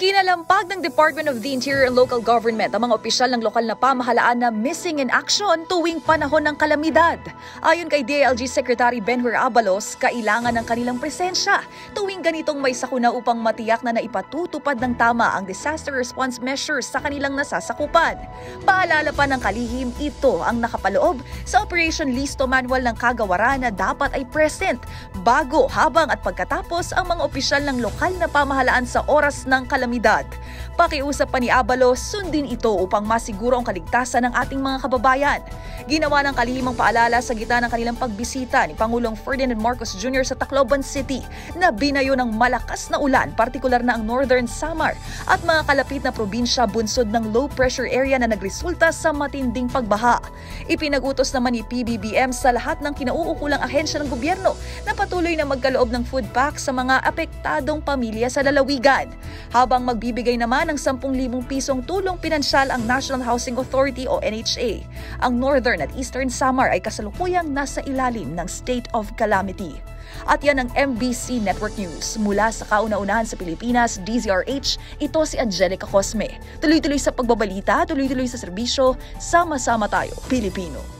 Kinalampag ng Department of the Interior and Local Government ang mga opisyal ng lokal na pamahalaan na missing in action tuwing panahon ng kalamidad. Ayon kay DILG Secretary Benhur Abalos, kailangan ng kanilang presensya tuwing ganitong may sakuna upang matiyak na naipatutupad ng tama ang disaster response measures sa kanilang nasasakupan. Paalala pa ng kalihim, ito ang nakapaloob sa Operation Listo Manual ng Kagawaran na dapat ay present bago, habang at pagkatapos ang mga opisyal ng lokal na pamahalaan sa oras ng kalamidad. Pakiusap pa ni Abalos, sundin ito upang masiguro ang kaligtasan ng ating mga kababayan. Ginawa ng kalihimang paalala sa gitna ng kanilang pagbisita ni Pangulong Ferdinand Marcos Jr. sa Tacloban City na binayo ng malakas na ulan, partikular na ang Northern Samar at mga kalapit na probinsya bunsod ng low pressure area na nagresulta sa matinding pagbaha. Ipinag-utos naman ni PBBM sa lahat ng kinauukulang ahensya ng gobyerno na patuloy na magkaloob ng food pack sa mga apektadong pamilya sa lalawigan. Habang magbibigay naman ng 10,000 pisong tulong pinansyal ang National Housing Authority o NHA. Ang Northern at Eastern Samar ay kasalukuyang nasa ilalim ng state of calamity. At yan ang MBC Network News. Mula sa kauna-unahan sa Pilipinas, DZRH, ito si Angelica Cosme. Tuloy-tuloy sa pagbabalita, tuloy-tuloy sa serbisyo, sama-sama tayo, Pilipino.